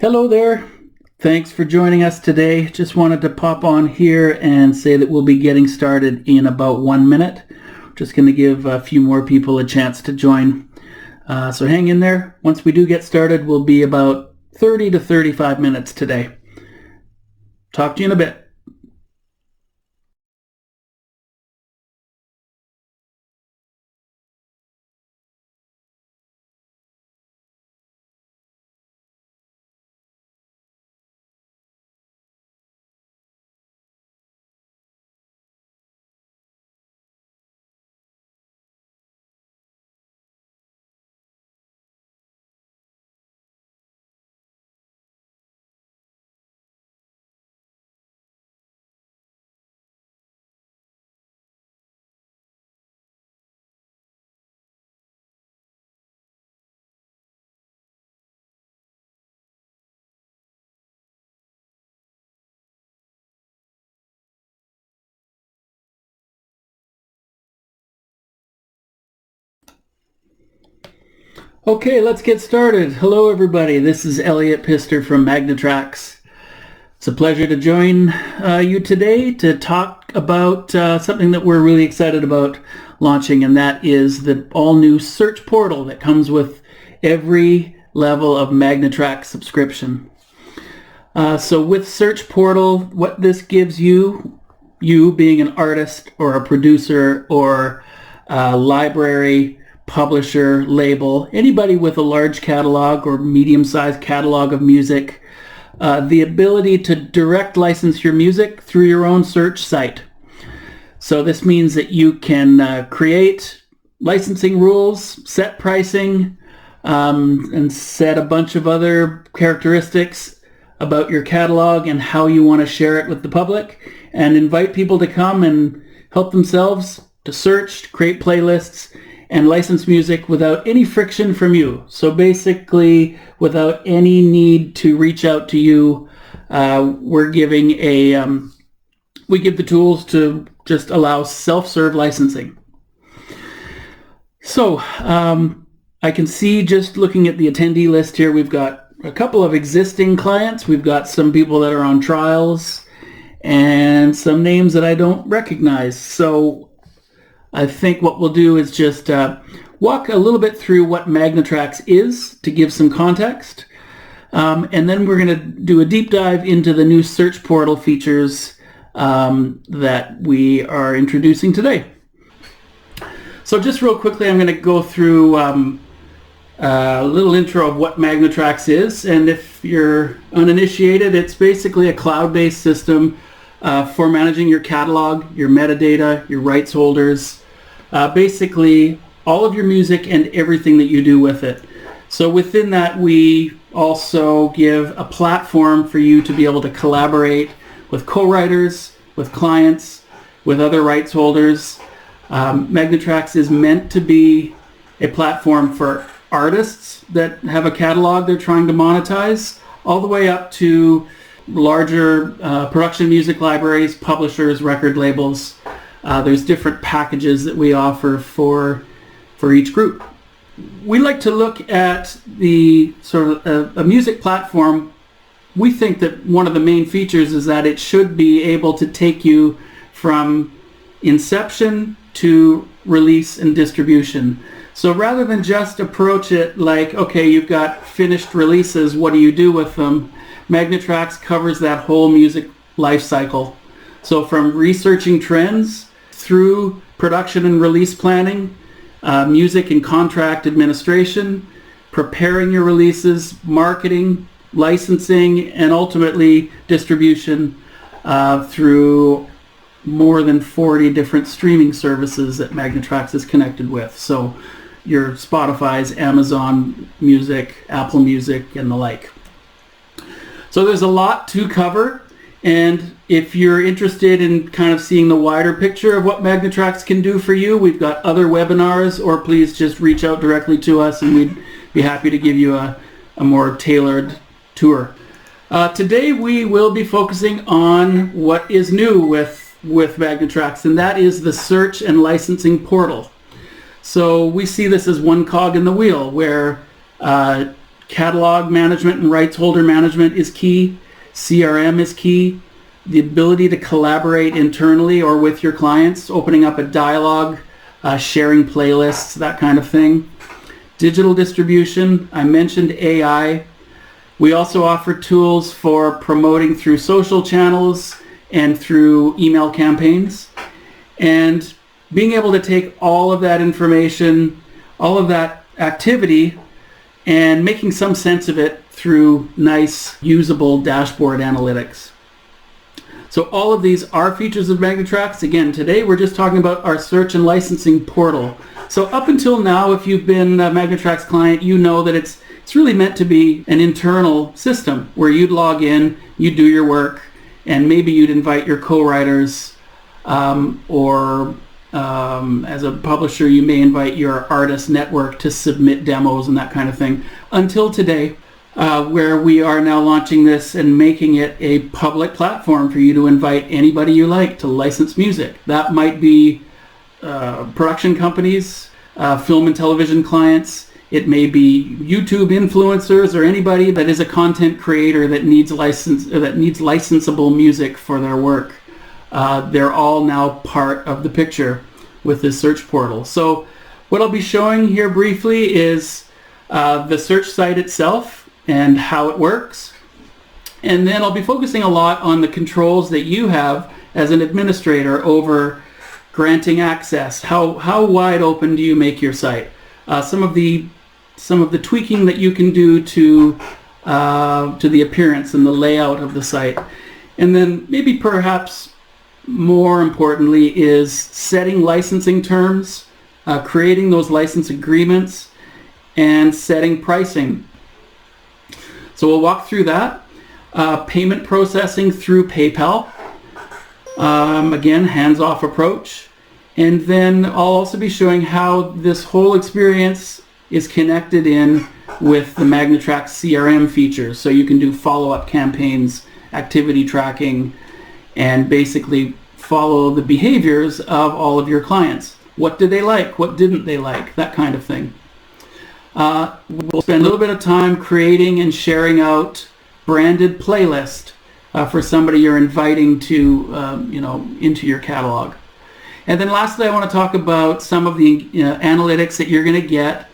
Hello there. Thanks for joining us today. Just wanted to pop on here and say that we'll be getting started in about 1 minute. Just going to give a few more people a chance to join. So hang in there. Once we do get started, we'll be about 30 to 35 minutes today. Talk to you in a bit. Okay, let's get started. Hello everybody, this is Elliot Pister from Magnetracks. It's a pleasure to join you today to talk about something that we're really excited about launching, and that is the all-new search portal that comes with every level of Magnetracks subscription. So with Search Portal, what this gives you being an artist or a producer or a library, publisher, label, anybody with a large catalog or medium-sized catalog of music, the ability to direct license your music through your own search site. So this means that you can create licensing rules, set pricing, and set a bunch of other characteristics about your catalog and how you want to share it with the public, and invite people to come and help themselves to search, create playlists, and license music without any friction from you. So basically, without any need to reach out to you, we give the tools to just allow self-serve licensing. So I can see, just looking at the attendee list here, we've got a couple of existing clients. We've got some people that are on trials and some names that I don't recognize. So I think what we'll do is just walk a little bit through what Magnetracks is to give some context. And then we're going to do a deep dive into the new search portal features that we are introducing today. So just real quickly, I'm going to go through a little intro of what Magnetracks is. And if you're uninitiated, it's basically a cloud-based system for managing your catalog, your metadata, your rights holders, basically all of your music and everything that you do with it. So within that, we also give a platform for you to be able to collaborate with co-writers, with clients, with other rights holders. Magnetracks is meant to be a platform for artists that have a catalog they're trying to monetize, all the way up to larger production music libraries, publishers, record labels. There's different packages that we offer for each group. We like to look at the sort of a music platform. We think that one of the main features is that it should be able to take you from inception to release and distribution. So rather than just approach it like, okay, you've got finished releases, what do you do with them? Magnetracks covers that whole music life cycle. So from researching trends through production and release planning, music and contract administration, preparing your releases, marketing, licensing, and ultimately distribution through more than 40 different streaming services that Magnetracks is connected with. So your Spotify's, Amazon Music, Apple Music, and the like. So there's a lot to cover, and if you're interested in kind of seeing the wider picture of what Magnetracks can do for you, we've got other webinars, or please just reach out directly to us and we'd be happy to give you a more tailored tour. Today we will be focusing on what is new with Magnetracks, and that is the search and licensing portal. So we see this as one cog in the wheel, where Catalog management and rights holder management is key. CRM is key. The ability to collaborate internally or with your clients, opening up a dialogue, sharing playlists, that kind of thing. Digital distribution, I mentioned AI. We also offer tools for promoting through social channels and through email campaigns. And being able to take all of that information, all of that activity, and making some sense of it through nice, usable dashboard analytics. So all of these are features of Magnetracks. Again, today we're just talking about our search and licensing portal. So up until now, if you've been a Magnetracks client, you know that it's really meant to be an internal system where you'd log in, you'd do your work, and maybe you'd invite your co-writers, or as a publisher, you may invite your artist network to submit demos and that kind of thing. Until today, where we are now launching this and making it a public platform for you to invite anybody you like to license music. That might be production companies, film and television clients. It may be YouTube influencers or anybody that is a content creator that needs licensable music for their work. They're all now part of the picture with this search portal. So what I'll be showing here briefly is the search site itself and how it works. And then I'll be focusing a lot on the controls that you have as an administrator over granting access. How wide open do you make your site? Some of the tweaking that you can do to the appearance and the layout of the site. And then maybe perhaps more importantly is setting licensing terms, creating those license agreements, and setting pricing. So we'll walk through that. Payment processing through PayPal. Again, hands-off approach. And then I'll also be showing how this whole experience is connected in with the Magnetracks CRM features. So you can do follow-up campaigns, activity tracking, and basically follow the behaviors of all of your clients. What did they like? What didn't they like? That kind of thing. We'll spend a little bit of time creating and sharing out branded playlist for somebody you're inviting to, into your catalog. And then lastly, I want to talk about some of the analytics that you're going to get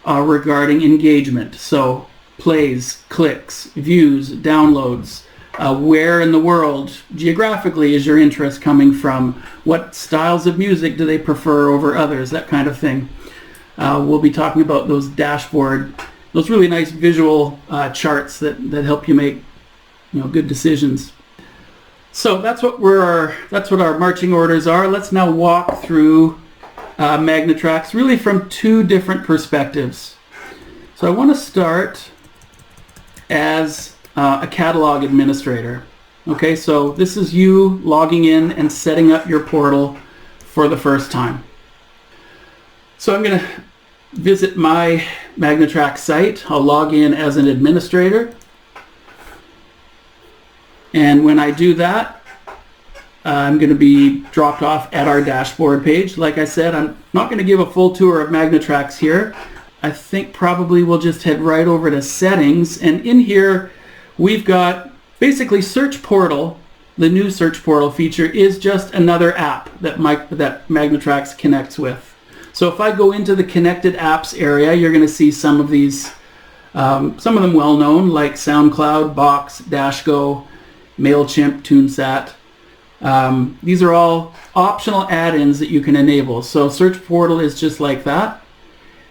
regarding engagement. So plays, clicks, views, downloads. Where in the world geographically is your interest coming from? What styles of music do they prefer over others? That kind of thing. We'll be talking about those dashboard, those really nice visual charts that help you make good decisions. So that's what our marching orders are. Let's now walk through Magnetracks really from two different perspectives. So I want to start as a catalog administrator. Okay, so this is you logging in and setting up your portal for the first time. So I'm going to visit my Magnetracks site. I'll log in as an administrator. And when I do that, I'm going to be dropped off at our dashboard page. Like I said, I'm not going to give a full tour of Magnetracks here. I think probably we'll just head right over to settings. And in here, we've got basically Search Portal. The new Search Portal feature is just another app that Magnetracks connects with. So if I go into the connected apps area, you're going to see some of these, some of them well known, like SoundCloud, Box, Dashgo, MailChimp, TuneSat. These are all optional add-ins that you can enable. So Search Portal is just like that.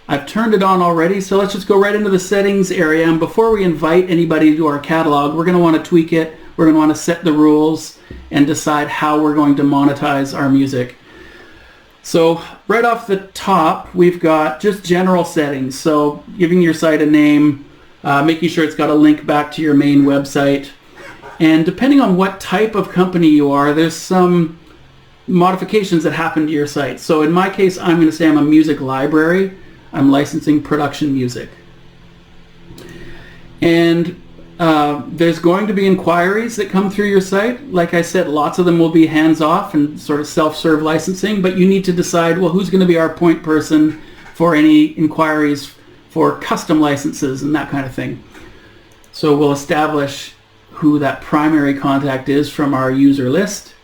I've turned it on already, so let's just go right into the settings area. And before we invite anybody to our catalog, we're going to want to tweak it. We're going to want to set the rules and decide how we're going to monetize our music. So right off the top, we've got just general settings. So giving your site a name, making sure it's got a link back to your main website. And depending on what type of company you are, there's some modifications that happen to your site. So in my case, I'm going to say I'm a music library. I'm licensing production music. And there's going to be inquiries that come through your site. Like I said, lots of them will be hands-off and sort of self-serve licensing, but you need to decide, well, who's going to be our point person for any inquiries for custom licenses and that kind of thing. So we'll establish who that primary contact is from our user list.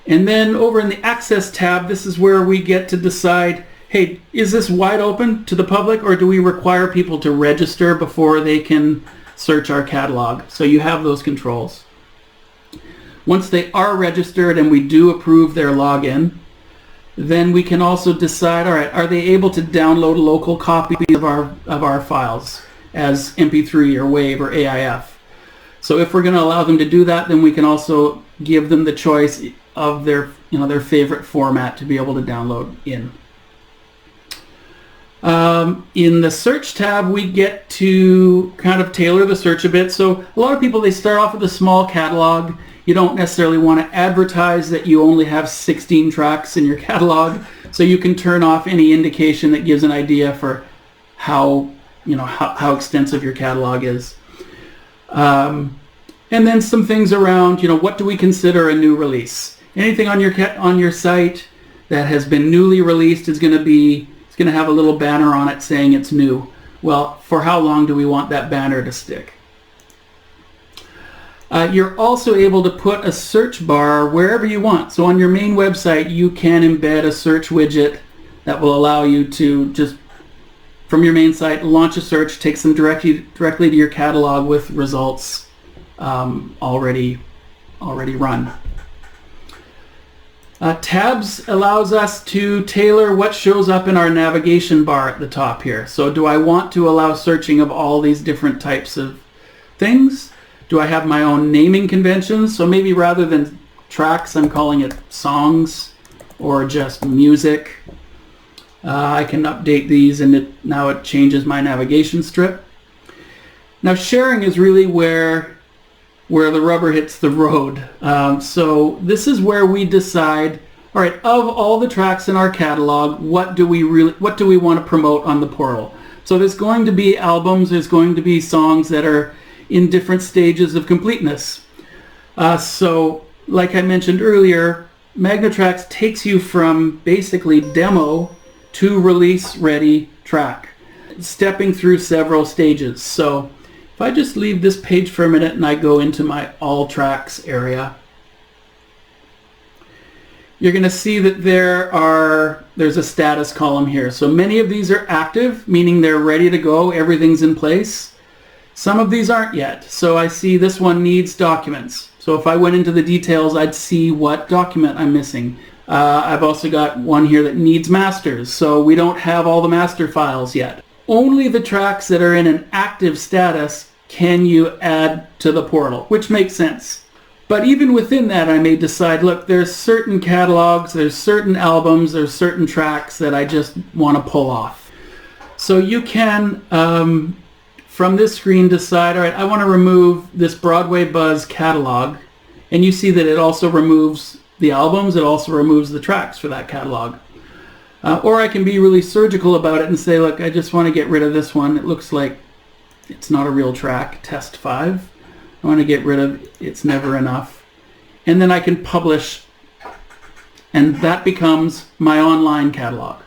And then over in the Access tab, this is where we get to decide, hey, is this wide open to the public, or do we require people to register before they can search our catalog? So you have those controls. Once they are registered and we do approve their login, then we can also decide, all right, are they able to download local copies of our files as MP3 or WAV or AIF? So if we're going to allow them to do that, then we can also give them the choice of their favorite format to be able to download in. In the search tab, we get to kind of tailor the search a bit. So a lot of people, they start off with a small catalog. You don't necessarily want to advertise that you only have 16 tracks in your catalog, so you can turn off any indication that gives an idea for how extensive your catalog is. And then some things around, what do we consider a new release? Anything on your site that has been newly released is going to have a little banner on it saying it's new. Well, for how long do we want that banner to stick? You're also able to put a search bar wherever you want. So on your main website, you can embed a search widget that will allow you to just, from your main site, launch a search, takes them directly to your catalog with results already run. Tabs allows us to tailor what shows up in our navigation bar at the top here. So do I want to allow searching of all these different types of things? Do I have my own naming conventions? So maybe rather than tracks, I'm calling it songs or just music. I can update these and now it changes my navigation strip. Now sharing is really where the rubber hits the road. So this is where we decide, all right, of all the tracks in our catalog, what do we want to promote on the portal? So there's going to be albums, there's going to be songs that are in different stages of completeness. So like I mentioned earlier, Magnetracks takes you from basically demo to release ready track, stepping through several stages. So if I just leave this page for a minute and I go into my all tracks area, you're going to see that there's a status column here. So many of these are active, meaning they're ready to go, everything's in place. Some of these aren't yet. So I see this one needs documents. So if I went into the details, I'd see what document I'm missing. I've also got one here that needs masters. So we don't have all the master files yet. Only the tracks that are in an active status can you add to the portal, which makes sense. But even within that, I may decide, look, there's certain catalogs, there's certain albums, there's certain tracks that I just want to pull off. So you can, from this screen, decide, all right, I want to remove this Broadway Buzz catalog. And you see that it also removes the albums, it also removes the tracks for that catalog. Or I can be really surgical about it and say, look, I just want to get rid of this one. It looks like it's not a real track, test 5. I want to get rid of It's Never Enough. And then I can publish, and that becomes my online catalog.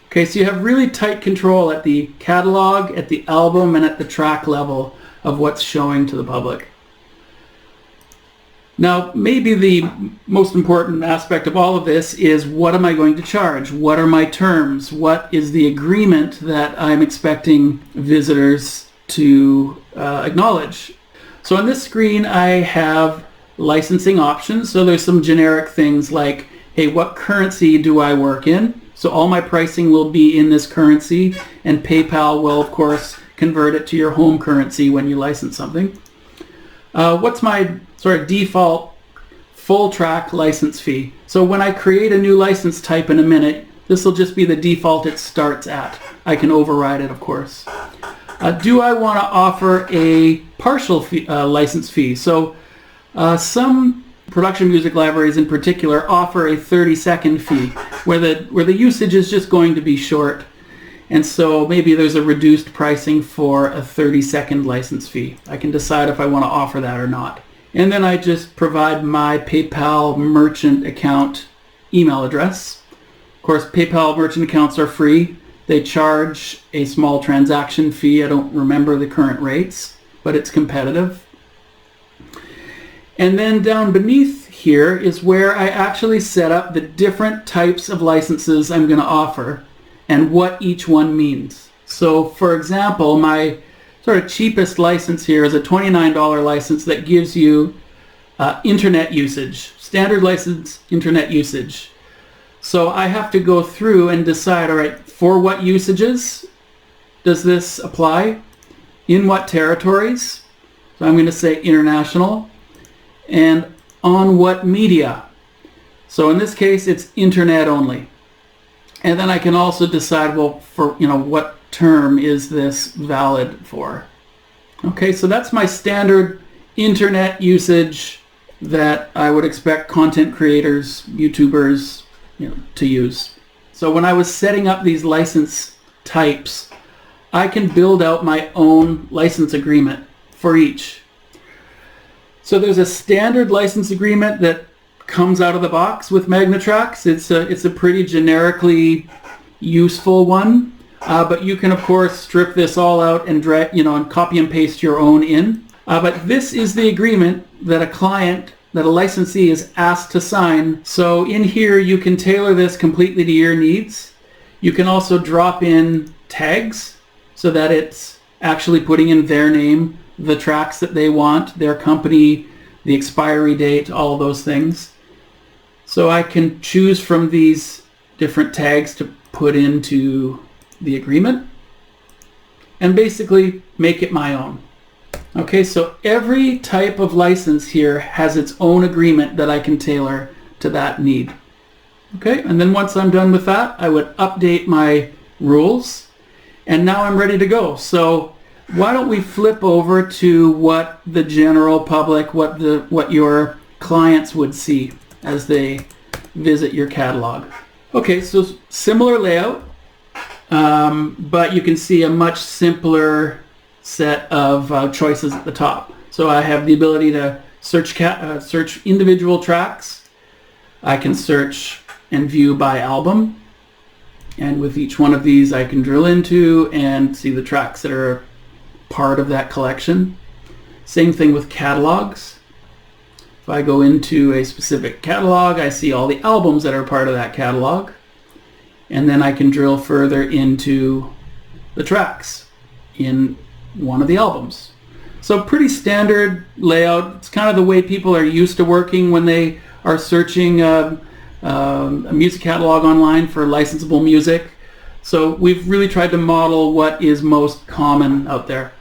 Okay, so you have really tight control at the catalog, at the album, and at the track level of what's showing to the public. Now, maybe the most important aspect of all of this is, what am I going to charge? What are my terms? What is the agreement that I'm expecting visitors to acknowledge? So on this screen, I have licensing options. So there's some generic things like, hey, what currency do I work in? So all my pricing will be in this currency, and PayPal will, of course, convert it to your home currency when you license something. What's my sort of default full track license fee? So when I create a new license type in a minute, this will just be the default it starts at. I can override it, of course. Do I want to offer a partial fee, license fee? So some production music libraries in particular offer a 30-second fee where the usage is just going to be short. And so maybe there's a reduced pricing for a 30-second license fee. I can decide if I want to offer that or not. And then I just provide my PayPal merchant account email address. Of course, PayPal merchant accounts are free. They charge a small transaction fee. I don't remember the current rates, but it's competitive. And then down beneath here is where I actually set up the different types of licenses I'm going to offer and what each one means. So for example, my sort of cheapest license here is a $29 license that gives you internet usage, standard license internet usage. So I have to go through and decide, all right, for what usages does this apply? In what territories? So I'm going to say international. And on what media? So in this case, it's internet only. And then I can also decide, well, for, what term is this valid for? Okay, so that's my standard internet usage that I would expect content creators, YouTubers, to use. So when I was setting up these license types, I can build out my own license agreement for each. So there's a standard license agreement that comes out of the box with Magnetracks. It's a pretty generically useful one, but you can of course strip this all out and drag, and copy and paste your own in. But this is the agreement that a licensee is asked to sign. So in here you can tailor this completely to your needs. You can also drop in tags so that it's actually putting in their name, the tracks that they want, their company, the expiry date, all those things. So I can choose from these different tags to put into the agreement and basically make it my own. Okay, so every type of license here has its own agreement that I can tailor to that need. Okay, and then once I'm done with that, I would update my rules, and now I'm ready to go. So why don't we flip over to what the general public, what your clients would see as they visit your catalog. Okay, so similar layout, but you can see a much simpler set of choices at the top. So I have the ability to search individual tracks. I can search and view by album, and with each one of these I can drill into and see the tracks that are part of that collection. Same thing with catalogs. If I go into a specific catalog, I see all the albums that are part of that catalog, and then I can drill further into the tracks in one of the albums. So pretty standard layout. It's kind of the way people are used to working when they are searching a music catalog online for licensable music. So we've really tried to model what is most common out there.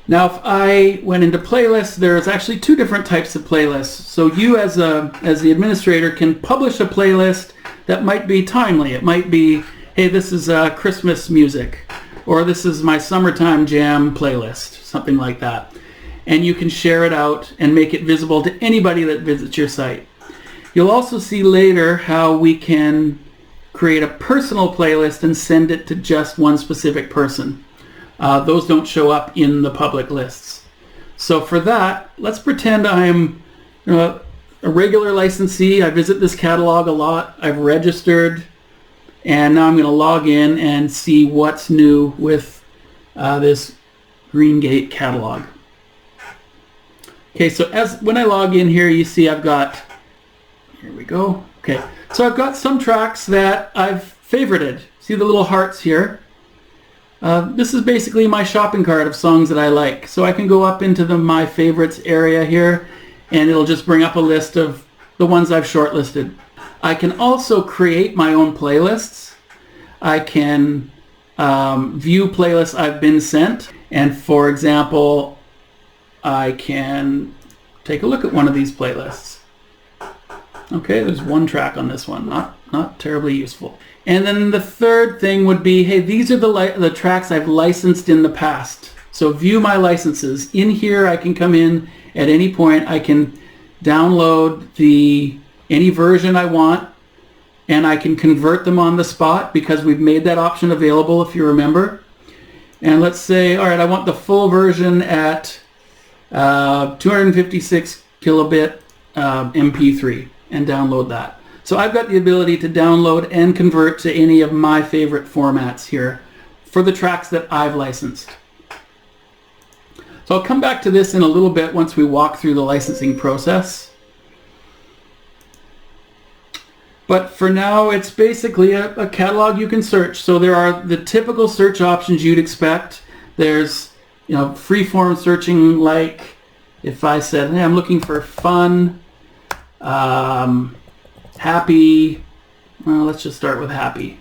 Now if I went into playlists, there's actually two different types of playlists. So you as the administrator can publish a playlist that might be timely. It might be, hey, this is Christmas music, or this is my summertime jam playlist, something like that. And you can share it out and make it visible to anybody that visits your site. You'll also see later how we can create a personal playlist and send it to just one specific person. Those don't show up in the public lists. So for that, let's pretend I'm a regular licensee. I visit this catalog a lot. I've registered, and now I'm going to log in and see what's new with this Greengate catalog. Okay, so when I log in here, you see I've got, here we go. Okay, so I've got some tracks that I've favorited. See the little hearts here? This is basically my shopping cart of songs that I like. So I can go up into the My Favorites area here, and it'll just bring up a list of the ones I've shortlisted. I can also create my own playlists. I can view playlists I've been sent, and for example, I can take a look at one of these playlists. Okay, there's one track on this one, not terribly useful. And then the third thing would be, hey, these are the tracks I've licensed in the past. So view my licenses. In here I can come in at any point. I can download any version I want, and I can convert them on the spot because we've made that option available, if you remember. And let's say, all right, I want the full version at 256 kilobit MP3 and download that. So I've got the ability to download and convert to any of my favorite formats here for the tracks that I've licensed. So I'll come back to this in a little bit once we walk through the licensing process. But for now, it's basically a catalog you can search. So there are the typical search options you'd expect. There's, free-form searching, like if I said, hey, I'm looking for fun, happy, well, let's just start with happy.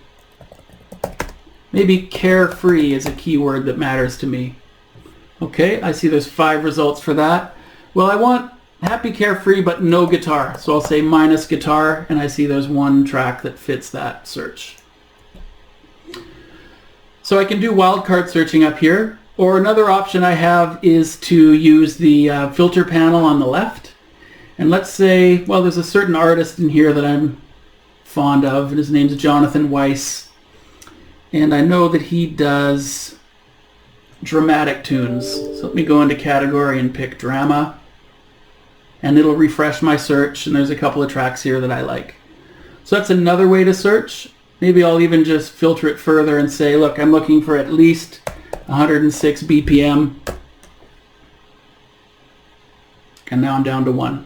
Maybe carefree is a keyword that matters to me. Okay, I see there's 5 results for that. Well, I want happy, carefree, but no guitar. So I'll say minus guitar, and I see there's 1 track that fits that search. So I can do wildcard searching up here, or another option I have is to use the filter panel on the left. And let's say, well, there's a certain artist in here that I'm fond of, and his name's Jonathan Weiss. And I know that he does dramatic tunes. So let me go into category and pick drama. And it'll refresh my search, and there's a couple of tracks here that I like. So that's another way to search. Maybe I'll even just filter it further and say, look, I'm looking for at least 106 BPM. And now I'm down to 1.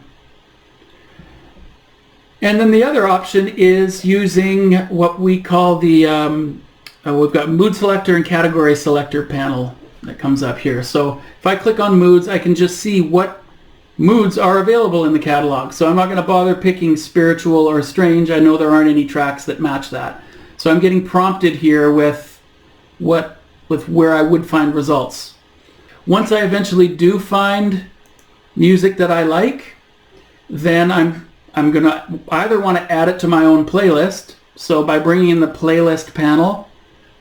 And then the other option is using what we call the, we've got mood selector and category selector panel that comes up here. So if I click on moods, I can just see what moods are available in the catalog. So I'm not going to bother picking spiritual or strange. I know there aren't any tracks that match that. So I'm getting prompted here with where I would find results. Once I eventually do find music that I like, then I'm going to either want to add it to my own playlist. So by bringing in the playlist panel,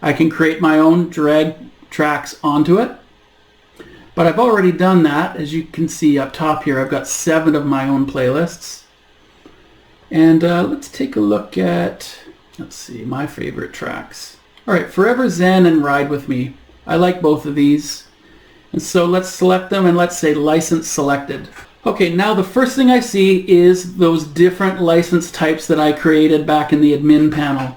I can create my own, drag tracks onto it. But I've already done that. As you can see up top here, I've got 7 of my own playlists. And let's take a look at, let's see, my favorite tracks. All right, Forever Zen and Ride With Me. I like both of these. And so let's select them, and let's say license selected. Okay, now the first thing I see is those different license types that I created back in the admin panel.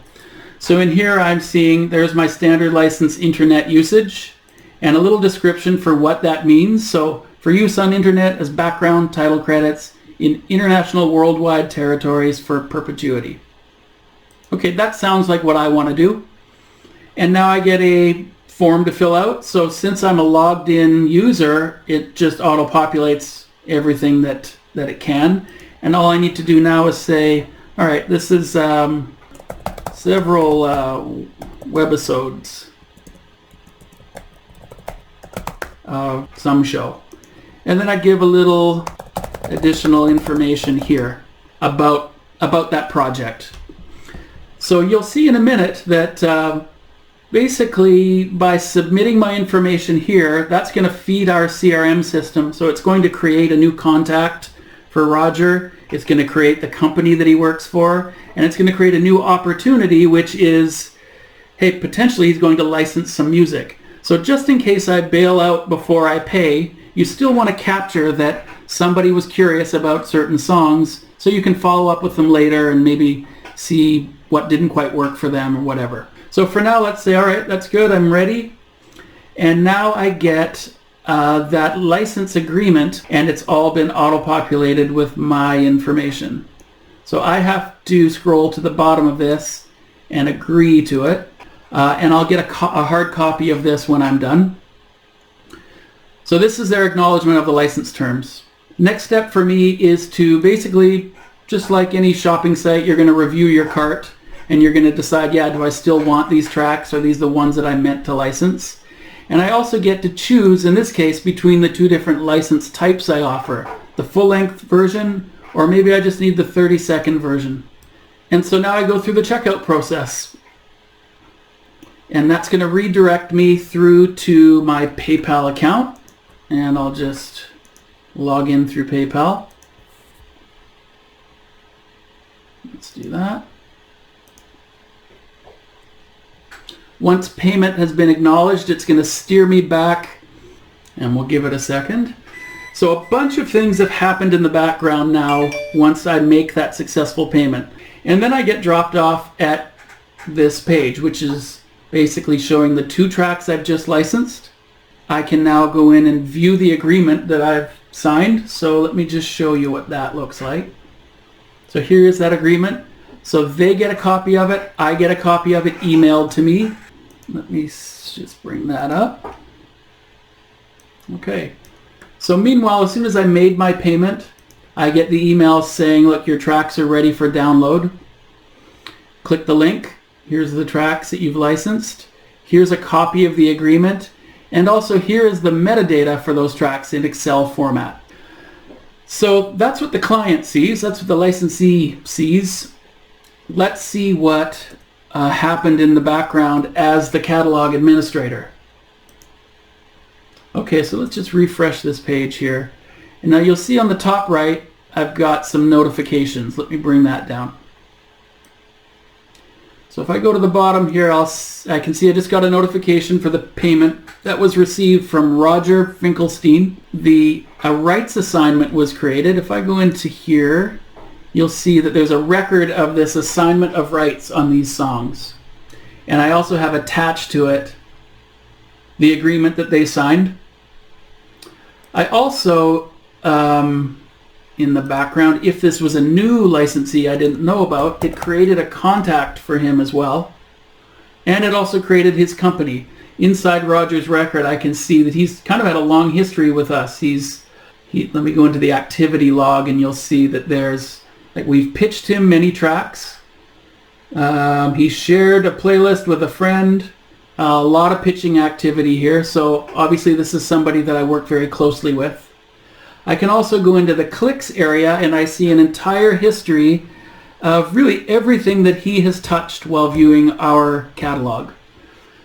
So in here I'm seeing there's my standard license internet usage and a little description for what that means. So for use on internet as background title credits in international worldwide territories for perpetuity. Okay, that sounds like what I want to do. And now I get a form to fill out. So since I'm a logged in user, it just auto-populates everything that it can. And all I need to do now is say, all right, this is several webisodes of some show. And then I give a little additional information here about that project. So you'll see in a minute that basically by submitting my information here, that's going to feed our CRM system. So it's going to create a new contact for Roger. It's going to create the company that he works for, and it's going to create a new opportunity, which is, hey, potentially he's going to license some music. So just in case I bail out before I pay, you still want to capture that somebody was curious about certain songs, so you can follow up with them later and maybe see what didn't quite work for them or whatever. So for now, let's say, all right, that's good, I'm ready. And now I get that license agreement, and it's all been auto-populated with my information. So I have to scroll to the bottom of this and agree to it, and I'll get a hard copy of this when I'm done. So this is their acknowledgement of the license terms. Next step for me is to basically, just like any shopping site, you're going to review your cart, and you're going to decide, yeah, do I still want these tracks? Are these the ones that I meant to license? And I also get to choose, in this case, between the 2 different license types I offer, the full-length version, or maybe I just need the 30-second version. And so now I go through the checkout process. And that's going to redirect me through to my PayPal account. And I'll just log in through PayPal. Let's do that. Once payment has been acknowledged, it's going to steer me back, and we'll give it a second. So a bunch of things have happened in the background now once I make that successful payment. And then I get dropped off at this page, which is basically showing the 2 tracks I've just licensed. I can now go in and view the agreement that I've signed. So let me just show you what that looks like. So here is that agreement. So they get a copy of it. I get a copy of it emailed to me. Let me just bring that up. Okay. So meanwhile, as soon as I made my payment, I get the email saying, look, your tracks are ready for download. Click the link. Here's the tracks that you've licensed. Here's a copy of the agreement. And also here is the metadata for those tracks in Excel format. So that's what the client sees. That's what the licensee sees. Let's see what happened in the background as the catalog administrator. Okay, so let's just refresh this page here. And now you'll see on the top right, I've got some notifications. Let me bring that down. So if I go to the bottom here, I can see I just got a notification for the payment that was received from Roger Finkelstein. A rights assignment was created. If I go into here, you'll see that there's a record of this assignment of rights on these songs. And I also have attached to it the agreement that they signed. I also, in the background, if this was a new licensee I didn't know about, it created a contact for him as well. And it also created his company. Inside Roger's record, I can see that he's kind of had a long history with us. Let me go into the activity log and you'll see that we've pitched him many tracks. He shared a playlist with a friend. A lot of pitching activity here. So obviously this is somebody that I work very closely with. I can also go into the clicks area and I see an entire history of really everything that he has touched while viewing our catalog.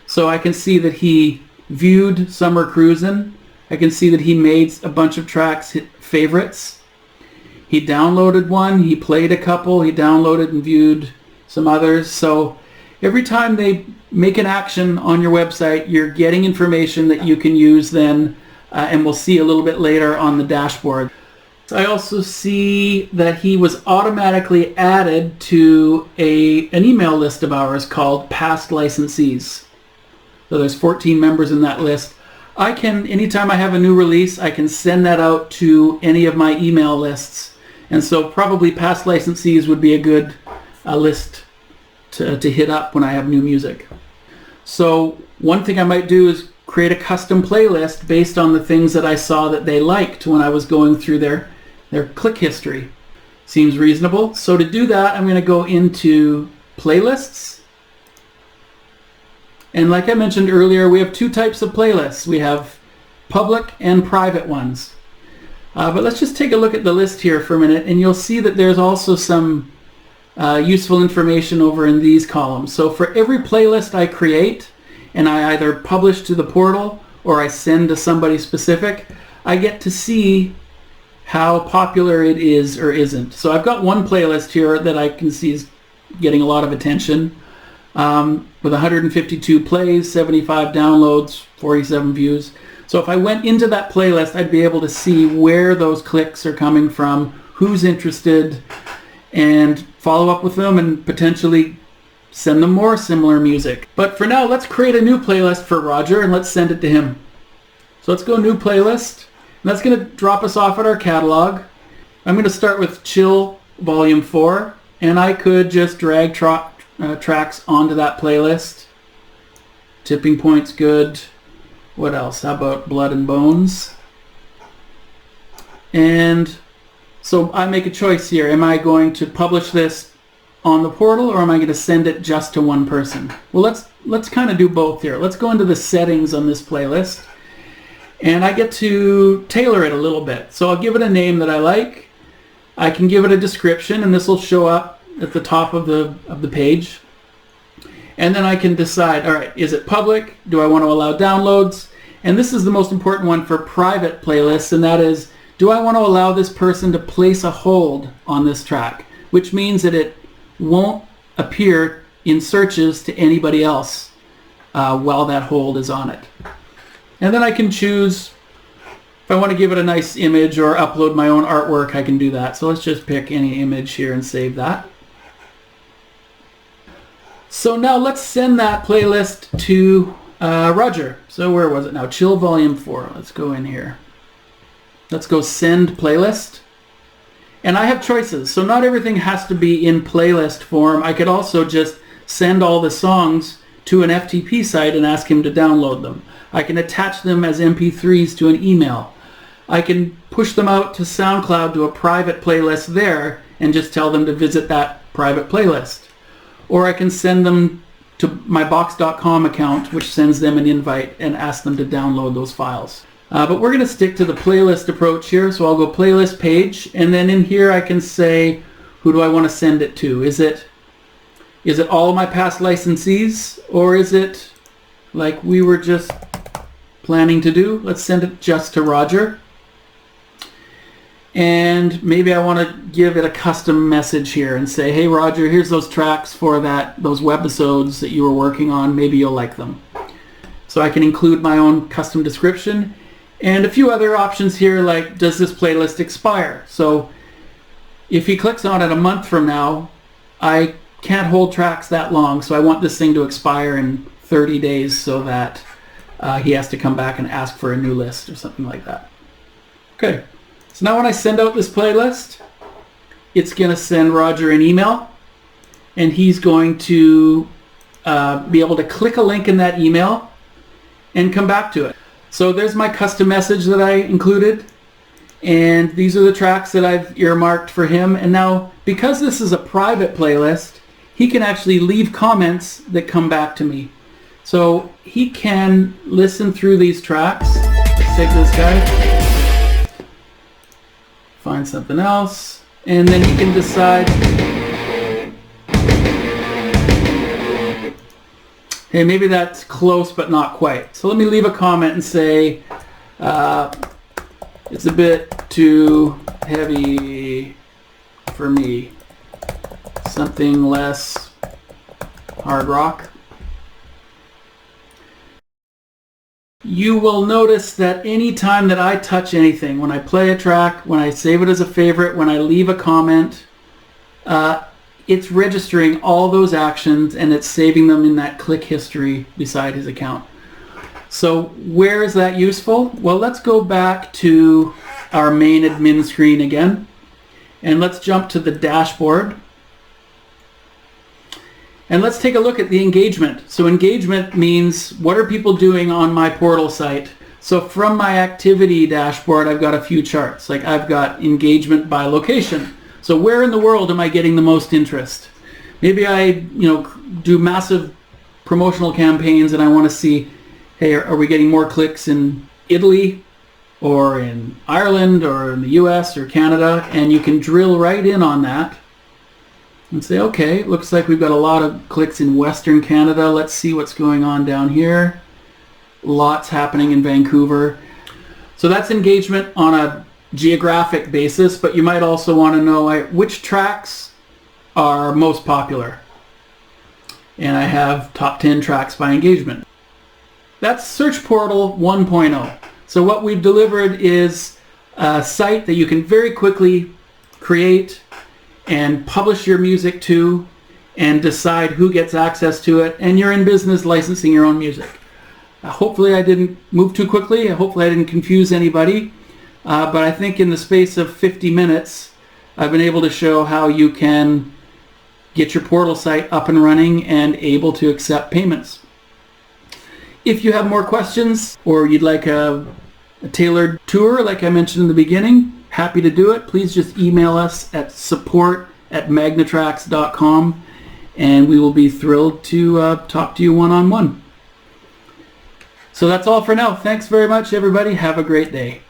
So I can see that he viewed Summer Cruisin'. I can see that he made a bunch of tracks favorites. He downloaded one, he played a couple, he downloaded and viewed some others. So every time they make an action on your website, you're getting information that you can use then, and we'll see a little bit later on the dashboard. I also see that he was automatically added to an email list of ours called Past Licensees. So there's 14 members in that list. I can, anytime I have a new release, I can send that out to any of my email lists. And so probably Past Licensees would be a good list to hit up when I have new music. So one thing I might do is create a custom playlist based on the things that I saw that they liked when I was going through their click history. Seems reasonable. So to do that, I'm going to go into playlists. And like I mentioned earlier, we have 2 types of playlists. We have public and private ones. But let's just take a look at the list here for a minute, and you'll see that there's also some useful information over in these columns. So for every playlist I create, and I either publish to the portal or I send to somebody specific, I get to see how popular it is or isn't. So I've got one playlist here that I can see is getting a lot of attention, with 152 plays, 75 downloads, 47 views. So if I went into that playlist, I'd be able to see where those clicks are coming from, who's interested, and follow up with them and potentially send them more similar music. But for now, let's create a new playlist for Roger and let's send it to him. So let's go New Playlist. And that's going to drop us off at our catalog. I'm going to start with Chill Volume 4, and I could just drag tracks onto that playlist. Tipping Point's good. What else? How about Blood and Bones? And so I make a choice here. Am I going to publish this on the portal, or am I going to send it just to one person? Well, let's kind of do both here. Let's go into the settings on this playlist, and I get to tailor it a little bit. So I'll give it a name that I like. I can give it a description, and this will show up at the top of the page. And then I can decide, all right, is it public? Do I want to allow downloads? And this is the most important one for private playlists, and that is, do I want to allow this person to place a hold on this track? Which means that it won't appear in searches to anybody else while that hold is on it. And then I can choose if I want to give it a nice image or upload my own artwork, I can do that. So let's just pick any image here and save that. So now let's send that playlist to Roger. So where was it now? Chill Volume 4. Let's go in here. Let's go send playlist. And I have choices. So not everything has to be in playlist form. I could also just send all the songs to an FTP site and ask him to download them. I can attach them as MP3s to an email. I can push them out to SoundCloud to a private playlist there and just tell them to visit that private playlist. Or I can send them to my box.com account, which sends them an invite, and ask them to download those files. But we're going to stick to the playlist approach here. So I'll go playlist page, and then in here I can say, who do I want to send it to? Is it all my past licensees, or is it like we were just planning to do? Let's send it just to Roger. And maybe I want to give it a custom message here and say, hey Roger, here's those tracks for those webisodes that you were working on. Maybe you'll like them. So I can include my own custom description and a few other options here, like does this playlist expire? So if he clicks on it a month from now, I can't hold tracks that long, so I want this thing to expire in 30 days so that he has to come back and ask for a new list or something like that. Okay. So now when I send out this playlist, it's going to send Roger an email, and he's going to be able to click a link in that email and come back to it. So there's my custom message that I included, and these are the tracks that I've earmarked for him. And now, because this is a private playlist, he can actually leave comments that come back to me. So he can listen through these tracks. Let's take this guy. Find something else, and then you can decide, hey, maybe that's close but not quite. So let me leave a comment and say, it's a bit too heavy for me. Something less hard rock. You will notice that any time that I touch anything, when I play a track, when I save it as a favorite, when I leave a comment, it's registering all those actions and it's saving them in that click history beside his account. So where is that useful? Well, let's go back to our main admin screen again, and let's jump to the dashboard. And let's take a look at the engagement. So engagement means what are people doing on my portal site? So from my activity dashboard, I've got a few charts. Like I've got engagement by location. So where in the world am I getting the most interest? Maybe I do massive promotional campaigns and I want to see, hey, are we getting more clicks in Italy or in Ireland or in the US or Canada? And you can drill right in on that and say, okay, looks like we've got a lot of clicks in Western Canada. Let's see what's going on down here. Lots happening in Vancouver. So that's engagement on a geographic basis, but you might also want to know which tracks are most popular. And I have top 10 tracks by engagement. That's Search Portal 1.0. So what we've delivered is a site that you can very quickly create and publish your music to and decide who gets access to it, and you're in business licensing your own music. Hopefully I didn't move too quickly. Hopefully I didn't confuse anybody. But I think in the space of 50 minutes, I've been able to show how you can get your portal site up and running and able to accept payments. If you have more questions or you'd like a tailored tour like I mentioned in the beginning, happy to do it. Please just email us at support@magnetracks.com and we will be thrilled to talk to you one-on-one. So that's all for now. Thanks very much, everybody. Have a great day.